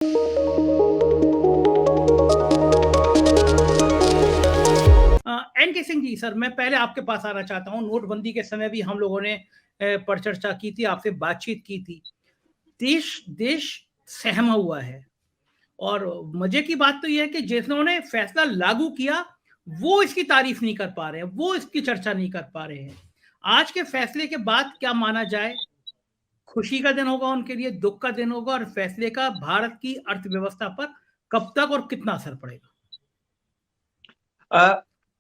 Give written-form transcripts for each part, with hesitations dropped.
N के Singh ji, sir मैं पहले आपके पास आना चाहता हूँ। नोटबंदी के समय भी हम लोगों ने पर चर्चा की थी, आपसे बातचीत की थी। देश देश सहमा हुआ है और मज़े की बात तो ये है कि जिन्होंने फैसला लागू किया, वो इसकी तारीफ़ नहीं कर पा रहे हैं, वो इसकी चर्चा नहीं कर पा रहे हैं। आज के फैसले के बाद क्या माना जाए? खुशी का दिन होगा उनके लिए, दुःख का दिन होगा और फैसले का भारत की अर्थव्यवस्था पर कब तक और कितना असर पड़ेगा?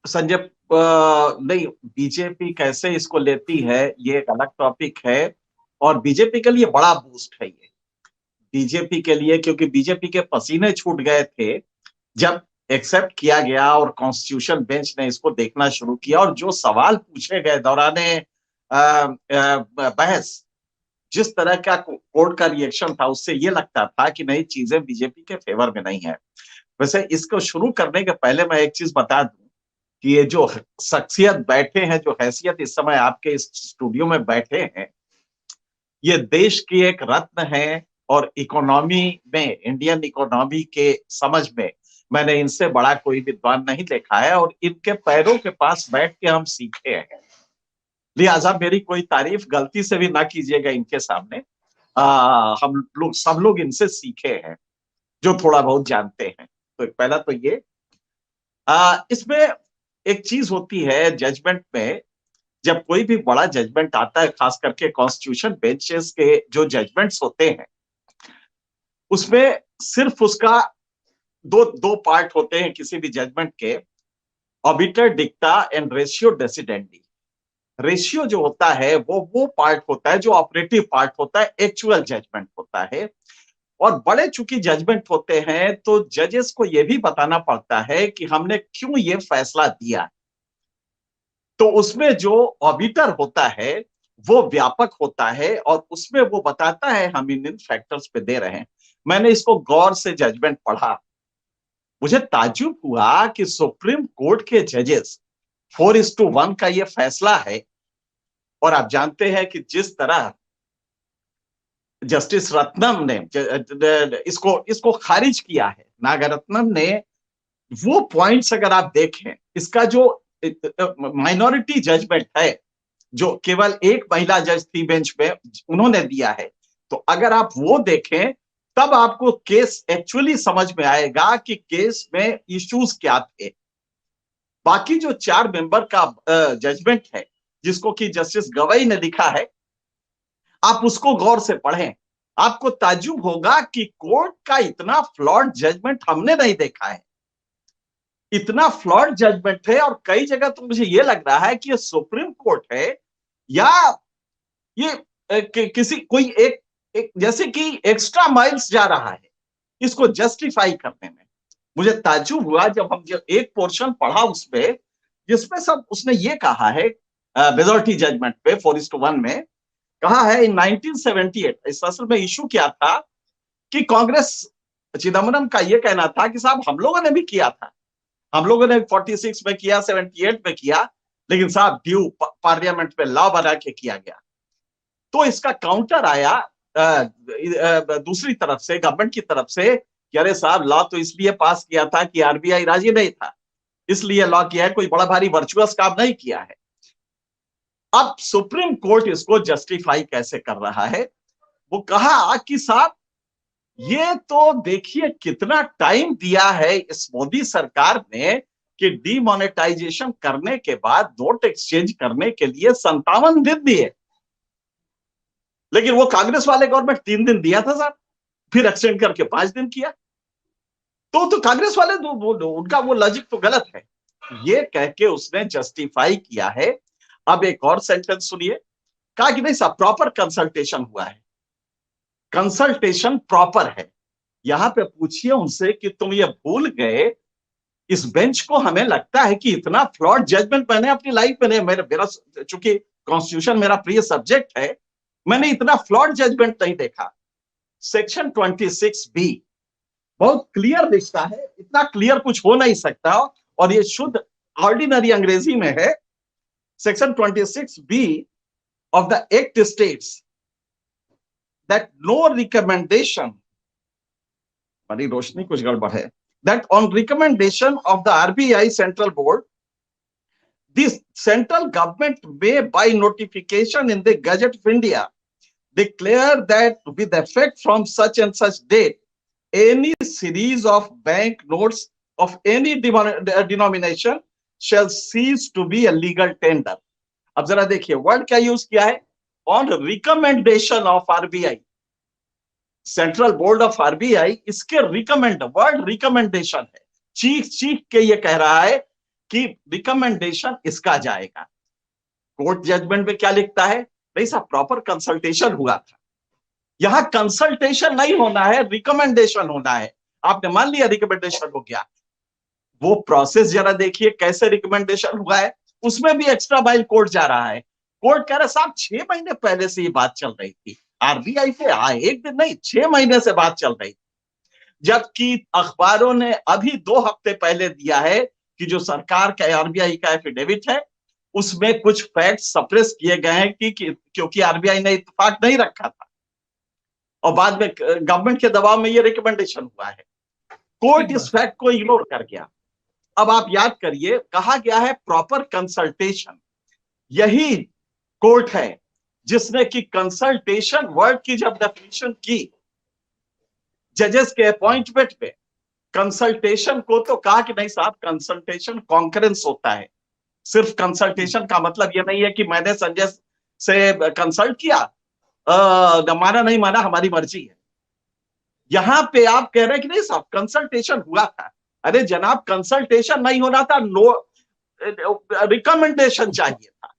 संजय, नहीं, बीजेपी कैसे इसको लेती है ये एक अलग टॉपिक है। और बीजेपी के लिए बड़ा बूस्ट है ये, बीजेपी के लिए, क्योंकि बीजेपी के पसीने छूट गए थे जब एक्सेप्ट किया गया और कॉन्स्टिट्यूशन बेंच ने इसको देखना शुरू किया। और जो सवाल पूछे गए दौराने बहस, जिस तरह का कोर्ट का रिएक्शन था, उससे ये लगता था कि नहीं, चीजें बीजेपी के फेवर में नहीं है। वैसे इसको शुरू करने के पहले मैं एक चीज बता दूं कि ये जो शख्सियत बैठे हैं, जो हैसियत इस समय आपके इस स्टूडियो में बैठे हैं, ये देश की एक रत्न है। और इकोनॉमी में, इंडियन इकोनॉमी के समझ में मैंने इनसे बड़ा कोई विद्वान नहीं देखा है। और इनके पैरों के पास बैठ के हम सीखे हैं, लिहाजा मेरी कोई तारीफ गलती से भी ना कीजिएगा इनके सामने। हम लोग, सब लोग इनसे सीखे हैं जो थोड़ा बहुत जानते हैं। तो पहला तो ये, इसमें एक चीज होती है जजमेंट में, जब कोई भी बड़ा जजमेंट आता है, खास करके कॉन्स्टिट्यूशन बेंचेस के जो जजमेंट्स होते हैं, उसमें सिर्फ उसका दो दो पार्ट होते हैं किसी भी जजमेंट के, obiter डिक्टा and ratio decidendi. Ratio जो होता है वो पार्ट होता है जो ऑपरेटिव पार्ट होता है, एक्चुअल जजमेंट होता है। और बड़े चूंकि जजमेंट होते हैं तो जजेस को यह भी बताना पड़ता है कि हमने क्यों ये फैसला दिया। तो उसमें जो ऑडिटर होता है वो व्यापक होता है और उसमें वो बताता है हम इन फैक्टर्स पे दे रहे हैं। मैंने इसको गौर से जजमेंट पढ़ा, मुझे ताज्जुब हुआ कि सुप्रीम कोर्ट के जजेस 4:1 का ये फैसला है। और आप जानते हैं कि जिस तरह जस्टिस रत्नम ने इसको इसको खारिज किया है, नागरत्नम ने, वो पॉइंट्स अगर आप देखें, इसका जो माइनॉरिटी जजमेंट है, जो केवल एक महिला जज थी बेंच में, उन्होंने दिया है, तो अगर आप वो देखें तब आपको केस एक्चुअली समझ में आएगा कि केस में इश्यूज क्या थे। बाकी जो 4 मेंबर का जजमेंट है, जिसको कि जस्टिस गवई ने लिखा है, आप उसको गौर से पढ़ें, आपको ताज्जुब होगा कि कोर्ट का इतना फ्लॉड जजमेंट हमने नहीं देखा है। इतना फ्लॉड जजमेंट है और कई जगह तो मुझे ये लग रहा है कि ये सुप्रीम कोर्ट है या ये किसी कोई एक जैसे कि एक्स्ट्रा माइल्स जा रहा है इसको जस्टिफाई करने में। मुझे ताज्जुब हुआ जब हम जब एक पोर्शन पढ़ा उसमें, जिसमें सब उसने ये कहा है, मेजॉरिटी जजमेंट पे 4:1 में कहा है, इन 1978, इस असल में इशू क्या था कि कांग्रेस, चिदम्बरम का ये कहना था कि साहब हम लोगों ने भी किया था, हम लोगों ने 46 में किया, 78 में किया, लेकिन साहब ड्यू पार्लियामेंट में लॉ बना के किया गया। तो इसका काउंटर आया दूसरी तरफ से, गवर्नमेंट की तरफ से, कि अरे साहब लॉ तो इसलिए पास किया था कि आरबीआई राजी नहीं था, इसलिए लॉ किया है, कोई बड़ा भारी वर्चुअस काम नहीं किया है। अब सुप्रीम कोर्ट इसको जस्टिफाई कैसे कर रहा है, वो कहा कि साहब ये तो देखिए कितना टाइम दिया है इस मोदी सरकार ने कि डीमोनेटाइजेशन करने के बाद नोट एक्सचेंज करने के लिए 57 दिन दिए, लेकिन वो कांग्रेस वाले गवर्नमेंट 3 दिन दिया था सर, फिर एक्सटेंड करके 5 दिन किया। तो कांग्रेस वाले उनका वो लॉजिक तो गलत है, ये कह के उसने जस्टिफाई किया है। अब एक और सेंटेंस सुनिए, कहा कि नहीं साहब प्रॉपर कंसल्टेशन हुआ है, कंसल्टेशन प्रॉपर है। यहां पे पूछिए उनसे कि तुम ये भूल गए, इस बेंच को हमें लगता है कि इतना फ्लॉड जजमेंट मैंने अपनी लाइफ में नहीं, मेरा चूंकि कॉन्स्टिट्यूशन मेरा प्रिय सब्जेक्ट है, मैंने इतना फ्लॉड जजमेंट नहीं देखा। सेक्शन 26B बहुत क्लियर दिखता है, इतना क्लियर कुछ हो नहीं सकता, और ये शुद्ध ऑर्डिनरी अंग्रेजी में है। Section 26B of the act states that no recommendation बड़ी रोशनी कुछ गड़बड़ है। That on recommendation of the RBI Central Board, this central government may by notification in the Gazette of India declare that with effect from such and such date, any series of bank notes of any denomination shall cease to be a legal tender. अब जरा देखिए word क्या use किया है, on recommendation of RBI, central board of RBI, इसके recommend, word recommendation है, चीख चीख के ये कह रहा है कि रिकमेंडेशन इसका जाएगा। कोर्ट जजमेंट में क्या लिखता है, नहीं साहब प्रॉपर कंसल्टेशन हुआ था, यहां कंसल्टेशन नहीं होना है, रिकमेंडेशन होना है। आपने मान लिया रिकमेंडेशन हो गया, वो प्रोसेस जरा देखिए कैसे रिकमेंडेशन हुआ है, उसमें भी एक्स्ट्रा माइल कोर्ट जा रहा है। कोर्ट कह रहा है साहब 6 महीने पहले से ये बात चल रही थी, आरबीआई से एक दिन नहीं 6 महीने से बात चल रही थी, जबकि अखबारों ने अभी 2 हफ्ते पहले दिया है कि जो सरकार का आरबीआई का एफिडेविट है उसमें कुछ फैक्ट सप्रेस किए गए हैं कि क्योंकि आरबीआई ने इत्तेफाक नहीं रखा था और बाद में गवर्नमेंट के दबाव में ये रिकमेंडेशन हुआ है। कोर्ट इस फैक्ट को इग्नोर कर गया। अब आप याद करिए, कहा गया है प्रॉपर कंसल्टेशन, यही कोर्ट है जिसने कि कंसल्टेशन वर्ड की जब डेफिनेशन की जजेस के अपॉइंटमेंट में, कंसल्टेशन को तो कहा कि नहीं साहब कंसल्टेशन कॉन्करेंस होता है, सिर्फ कंसल्टेशन का मतलब यह नहीं है कि मैंने संजय से कंसल्ट किया, माना नहीं माना हमारी मर्जी है। यहां पे आप कह रहे हैं कि नहीं साहब कंसल्टेशन हुआ था। अरे जनाब कंसल्टेशन नहीं होना था, नो रिकमेंडेशन चाहिए था।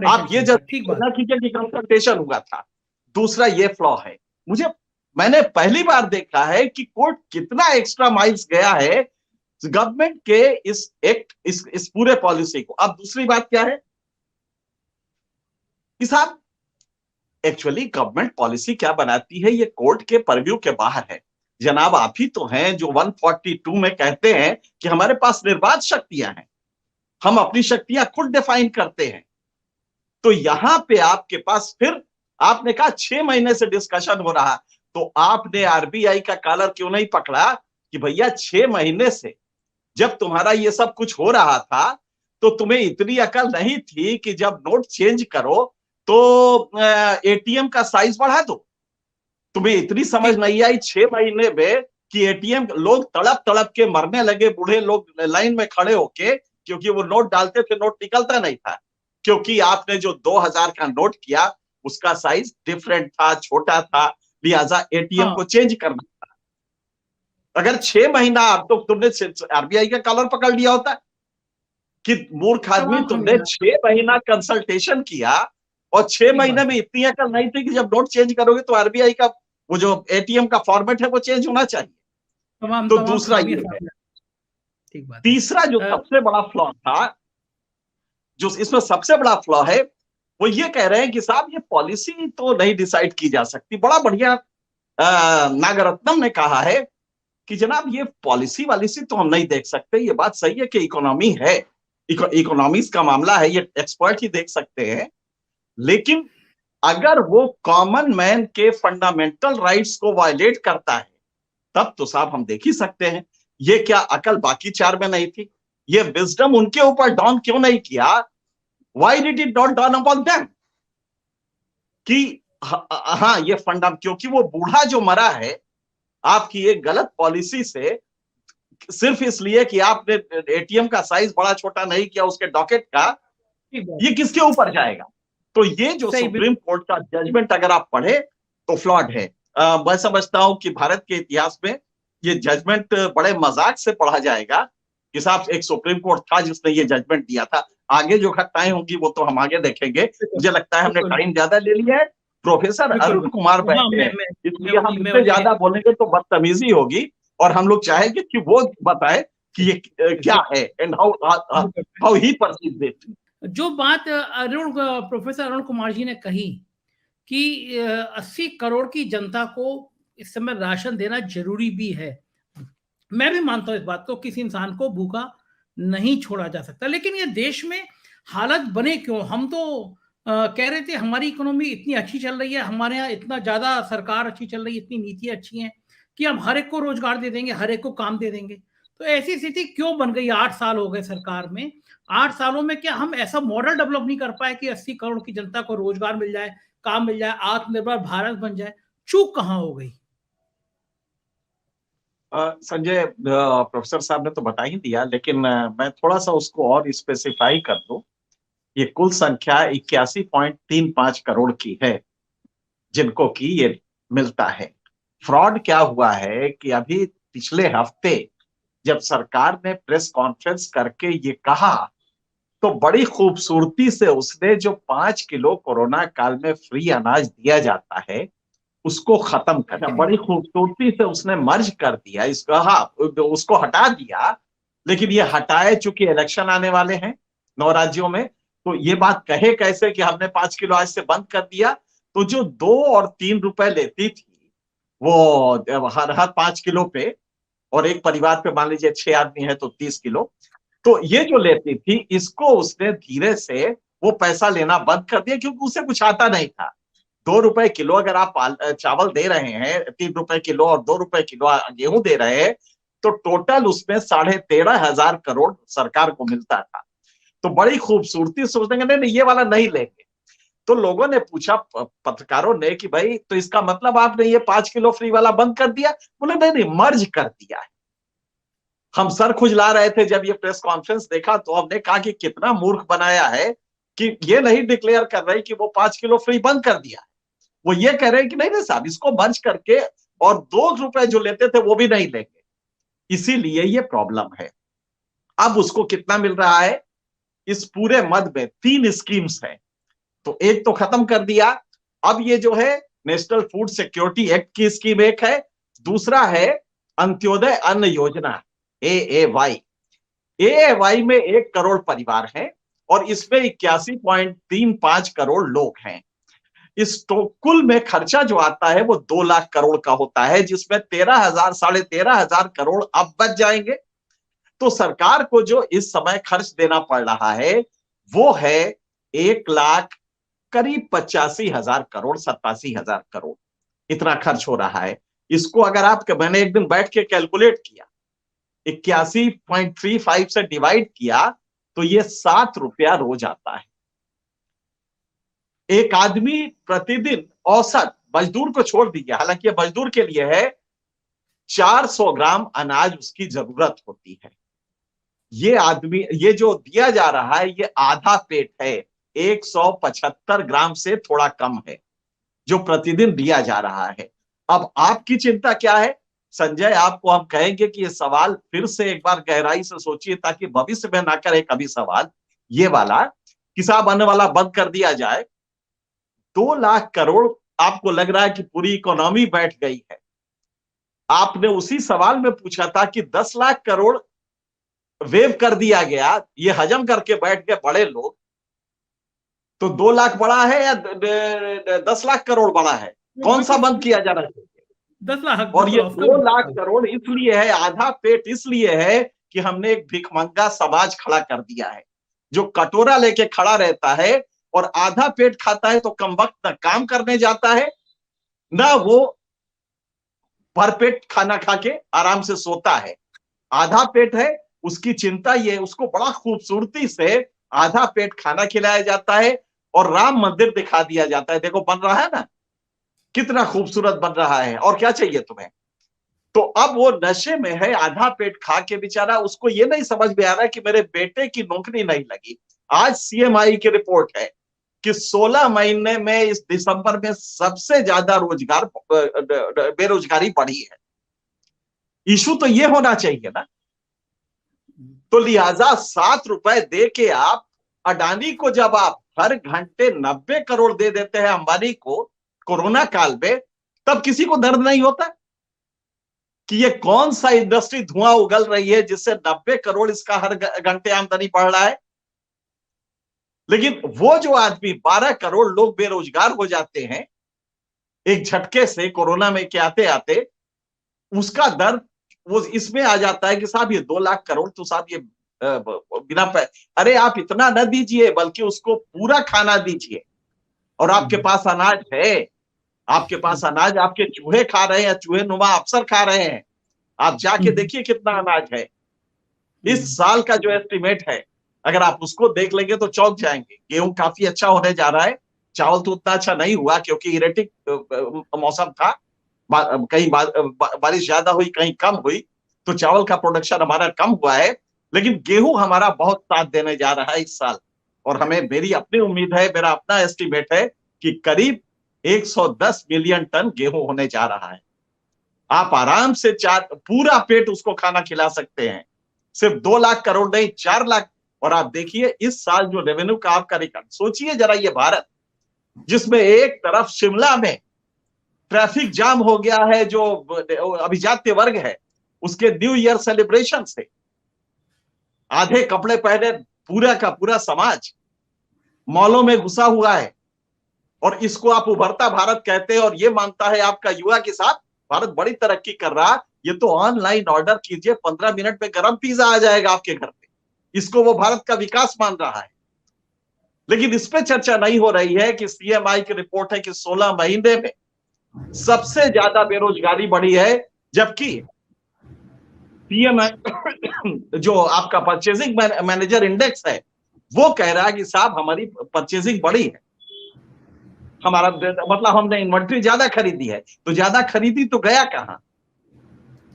आप ये जब कीजिए कि कंसल्टेशन हुआ था। दूसरा ये फ्लॉ है, मैंने पहली बार देखा है कि कोर्ट कितना एक्स्ट्रा माइल्स गया है गवर्नमेंट के इस एक्ट, इस पूरे पॉलिसी को। अब दूसरी बात क्या है कि साहब एक्चुअली गवर्नमेंट पॉलिसी क्या बनाती है ये कोर्ट के परव्यू के बाहर है। जनाब आप ही तो हैं जो 142 में कहते हैं कि हमारे पास निर्बाध शक्तियां हैं, हम अपनी शक्तियां खुद डिफाइन करते हैं। तो यहां पे आपके पास फिर आपने कहा 6 महीने से डिस्कशन हो रहा, तो आपने आरबीआई का कॉलर क्यों नहीं पकड़ा कि भैया 6 महीने से जब तुम्हारा ये सब कुछ हो रहा था तो तुम्हें इतनी अकल नहीं थी कि जब नोट चेंज करो तो एटीएम का साइज बढ़ा दो। तुम्हें इतनी समझ नहीं आई 6 महीने में कि एटीएम लोग तड़प तड़प के मरने लगे, बूढ़े लोग लाइन में खड़े होके, क्योंकि वो नोट डालते थे नोट निकलता नहीं था, क्योंकि आपने जो 2000 का नोट किया उसका साइज डिफरेंट था, छोटा था, लिहाजा एटीएम को चेंज करना था। अगर 6 महीना आप तो तुमने आरबीआई का कॉलर पकड़ लिया होता कि मूर्ख आदमी, तुमने 6 महीना कंसल्टेशन किया और 6 महीने में इतनी अकल नहीं थी कि जब नोट चेंज करोगे तो आरबीआई का वो जो एटीएम का फॉर्मेट है वो चेंज होना चाहिए। तो दूसरा ये है। तीसरा जो सबसे बड़ा फ्लॉ था, जो इसमें सबसे बड़ा फ्लॉ है, वो ये कह रहे हैं कि साहब ये पॉलिसी तो नहीं डिसाइड की जा सकती। बड़ा बढ़िया नागरत्नम ने कहा है कि जनाब ये पॉलिसी वालिसी तो हम नहीं देख सकते, ये बात सही है कि इकोनॉमी है, इकोनॉमिक्स का मामला है, ये एक्सपर्ट ही देख सकते हैं, लेकिन अगर वो कॉमन मैन के फंडामेंटल राइट्स को वायलेट करता है तब तो साहब हम देख ही सकते हैं। ये क्या अकल बाकी 4 में नहीं थी? ये विजडम उनके ऊपर डॉन क्यों नहीं किया? Why did it not dawn upon them कि हाँ ये क्योंकि वो बूढ़ा जो मरा है आपकी एक गलत पॉलिसी से, सिर्फ इसलिए कि आपने एटीएम का साइज बड़ा छोटा नहीं किया उसके डॉकेट का, ये किसके ऊपर जाएगा? तो ये जो सुप्रीम कोर्ट का जजमेंट अगर आप पढ़े तो फ्लॉड है। मैं समझता हूं कि भारत के इतिहास में ये जजमेंट बड़े मजाक से पढ़ा जाएगा कि साहब एक सुप्रीम कोर्ट था जिसने ये जजमेंट दिया था। आगे जो घटनाएं होंगी वो तो हम आगे देखेंगे। मुझे लगता है हमने टाइम ज्यादा ले लिया है। प्रोफेसर अरुण कुमार बैठे हैं, इसलिए हम इससे ज्यादा बोलेंगे तो बदतमीजी होगी और हम लोग चाहेंगे कि वो बताए कि ये क्या है and how he perceives it. जो बात प्रोफेसर अरुण कुमार जी ने कही कि 80 करोड़ की जनता को इस समय राशन देना जरूरी भी है, मैं भी मानता हूं इस बात को, किसी इंसान को भूखा नहीं छोड़ा जा सकता। लेकिन ये देश में हालत बने क्यों? हम तो कह रहे थे हमारी इकोनॉमी इतनी अच्छी चल रही है, हमारे यहाँ इतना ज्यादा सरकार अच्छी चल रही है, इतनी नीतियां अच्छी हैं, कि हम हर एक को रोजगार दे देंगे, हर एक को काम दे देंगे। तो ऐसी स्थिति क्यों बन गई? 8 साल हो गए सरकार में। 8 सालों में क्या हम ऐसा मॉडल डेवलप नहीं कर पाए कि 80 करोड़ की जनता को रोजगार मिल जाए, काम मिल जाए, आत्मनिर्भर भारत बन जाए? चूक कहां हो गई? संजय, प्रोफेसर साहब ने तो बता ही दिया, लेकिन मैं थोड़ा सा उसको और स्पेसिफाई कर दूं। ये कुल संख्या 81.35 करोड़ की है जिनको कि ये मिलता है। फ्रॉड क्या हुआ है कि अभी पिछले हफ्ते जब सरकार ने प्रेस कॉन्फ्रेंस करके ये कहा, तो बड़ी खूबसूरती से उसने जो 5 किलो कोरोना काल में फ्री अनाज दिया जाता है उसको खत्म कर दिया। बड़ी खूबसूरती से उसने मर्ज कर दिया इसका, हाँ, उसको हटा दिया। लेकिन ये हटाए चूंकि इलेक्शन आने वाले हैं 9 राज्यों में, तो ये बात कहे कैसे कि हमने 5 किलो आज से बंद कर दिया। तो जो 2 और 3 रुपए लेती थी वो हर 5 किलो पे, और एक परिवार पे मान लीजिए 6 आदमी है तो 30 किलो, तो ये जो लेती थी इसको उसने धीरे से वो पैसा लेना बंद कर दिया, क्योंकि उसे कुछ आता नहीं था। 2 रुपए किलो अगर आप चावल दे रहे हैं, 3 रुपए किलो और 2 रुपए किलो गेहूं दे रहे हैं, तो टोटल उसमें 13,500 करोड़ सरकार को मिलता था। तो बड़ी खूबसूरती सोचते नहीं नहीं ये वाला नहीं लेंगे। तो लोगों ने पूछा, पत्रकारों ने, कि भाई तो इसका मतलब आपने ये 5 किलो फ्री वाला बंद कर दिया? बोले नहीं नहीं, मर्ज कर दिया है। हम सर खुजला रहे थे जब ये प्रेस कॉन्फ्रेंस देखा, तो हमने कहा कि कितना मूर्ख बनाया है कि ये नहीं डिक्लेयर कर रहे कि वो 5 किलो फ्री बंद कर दिया है। वो ये कह रहे हैं कि नहीं नहीं साहब, इसको मर्ज करके और 2 रुपए जो लेते थे वो भी नहीं लेंगे। इसीलिए ये प्रॉब्लम है। अब उसको कितना मिल रहा है? इस पूरे मद में 3 स्कीम्स हैं, तो एक तो खत्म कर दिया। अब ये जो है नेशनल फूड सिक्योरिटी एक्ट की स्कीम एक है, दूसरा है अंत्योदय अन्न योजना, AAY। AAY में 1 करोड़ परिवार हैं और इसमें 81.35 करोड़ लोग हैं। इस तो कुल में खर्चा जो आता है वो 2 लाख करोड़ का होता है, जिसमें 13,000 13,500 करोड़ अब बच जाएंगे। तो सरकार को जो इस समय खर्च देना पड़ रहा है वो है 1 लाख करीब 85,000 करोड़, 87,000 करोड़, इतना खर्च हो रहा है। इसको अगर आप, मैंने एक दिन बैठ के कैलकुलेट किया, 81.35 से डिवाइड किया तो ये 7 रुपया रोज आता है। एक आदमी प्रतिदिन औसत, मजदूर को छोड़ दीजिए, हालांकि ये मजदूर के लिए है, 400 ग्राम अनाज उसकी जरूरत होती है। ये आदमी, ये जो दिया जा रहा है ये आधा पेट है, 175 ग्राम से थोड़ा कम है जो प्रतिदिन दिया जा रहा है। अब आपकी चिंता क्या है संजय? आपको हम कहेंगे कि ये सवाल फिर से एक बार गहराई से सोचिए, ताकि भविष्य में ना करे कभी सवाल ये वाला कि साहब अन्न वाला बंद कर दिया जाए। 2 लाख करोड़ आपको लग रहा है कि पूरी इकोनॉमी बैठ गई है। आपने उसी सवाल में पूछा था कि 10 लाख करोड़ वेव कर दिया गया, ये हजम करके बैठ गए बड़े लोग, तो 2 लाख बड़ा है या 10 लाख करोड़ बड़ा है? कौन सा बंद किया जाना चाहिए? 10 लाख और ये 2 लाख करोड़ इसलिए है, आधा पेट इसलिए है कि हमने एक भिखमंगा समाज खड़ा कर दिया है, जो कटोरा लेके खड़ा रहता है और आधा पेट खाता है, तो कमबख्त न काम करने जाता है ना वो भरपेट खाना खा के आराम से सोता है। आधा पेट है, उसकी चिंता ये, उसको बड़ा खूबसूरती से आधा पेट खाना खिलाया जाता है और राम मंदिर दिखा दिया जाता है, देखो बन रहा है ना, कितना खूबसूरत बन रहा है, और क्या चाहिए तुम्हें? तो अब वो नशे में है, आधा पेट खा के बेचारा, उसको ये नहीं समझ में आ रहा कि मेरे बेटे की नौकरी नहीं लगी। आज CMI की रिपोर्ट है कि 16 महीने में इस दिसंबर में सबसे ज्यादा रोजगार बेरोजगारी बढ़ी है। इशू तो ये होना चाहिए ना। तो लिहाजा 7 रुपए दे के आप अडानी को, जब आप हर घंटे 90 करोड़ दे देते हैं अंबानी को कोरोना काल में, तब किसी को दर्द नहीं होता कि ये कौन सा इंडस्ट्री धुआं उगल रही है जिससे 90 करोड़ इसका हर घंटे आमदनी बढ़ रहा है। लेकिन वो जो आदमी, 12 करोड़ लोग बेरोजगार हो जाते हैं एक झटके से कोरोना में के आते आते, उसका दर्द वो इसमें आ जाता है कि साहब ये 2 लाख करोड़ तो साहब ये बिना अरे आप इतना न दीजिए, बल्कि उसको पूरा खाना दीजिए, और आपके पास अनाज है आपके पास अनाज आपके चूहे खा रहे हैं, चूहे नुमा अफसर खा रहे हैं। आप जाके देखिए कितना अनाज है। इस साल का जो एस्टिमेट है, अगर आप उसको देख लेंगे तो चौंक जाएंगे। गेहूं काफी अच्छा होने जा रहा है, चावल तो उतना अच्छा नहीं हुआ क्योंकि इरेटिक मौसम था, कहीं बारिश ज्यादा हुई, कहीं कम हुई, तो चावल का प्रोडक्शन हमारा कम हुआ है। लेकिन गेहूं हमारा बहुत साथ देने जा रहा है इस साल, और हमें, मेरी अपनी उम्मीद है, मेरा अपना एस्टिमेट है कि करीब 110 मिलियन टन गेहूं होने जा रहा है। आप आराम से पूरा पेट उसको खाना खिला सकते हैं। सिर्फ 2 लाख करोड़ नहीं, 4 लाख। और आप देखिए इस साल जो रेवेन्यू का आपका रिकॉर्ड, सोचिए जरा, ये भारत जिसमें एक तरफ शिमला में ट्रैफिक जाम हो गया है, जो अभिजात्य वर्ग है उसके न्यू ईयर सेलिब्रेशन से आधे कपड़े पहने पूरा का पूरा समाज मॉलों में घुसा हुआ है, और इसको आप उभरता भारत कहते हैं, और ये मानता है आपका युवा के साथ भारत बड़ी तरक्की कर रहा। ये तो ऑनलाइन ऑर्डर कीजिए, 15 मिनट में गरम पिज्जा आ जाएगा आपके घर पे। इसको वो भारत का विकास मान रहा है। लेकिन इस पे चर्चा नहीं हो रही है कि सीएमआई की रिपोर्ट है कि 16 महीने में सबसे ज्यादा बेरोजगारी बढ़ी है, जबकि सीएमआई जो आपका परचेजिंग मैनेजर इंडेक्स है वो कह रहा है कि साहब हमारी परचेजिंग बढ़ी है, हमारा मतलब हमने इन्वेंट्री ज्यादा खरीदी है। तो ज्यादा खरीदी तो गया कहां?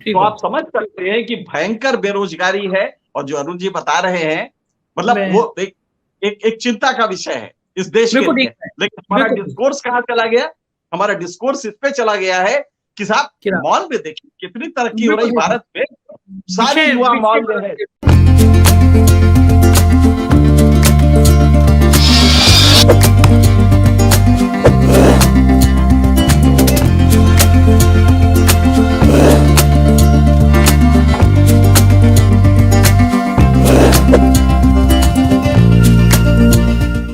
तो आप समझ सकते हैं कि भयंकर बेरोजगारी है। और जो अरुण जी बता रहे हैं, मतलब वो एक चिंता का विषय है इस देश के लिए। लेकिन हमारा डिस्कोर्स कहां चला गया? हमारा डिस्कोर्स इस पे चला गया है कि साहब मॉल में देखिए कितनी तरक्की हो रही भारत में, सारे युवा मॉल में है।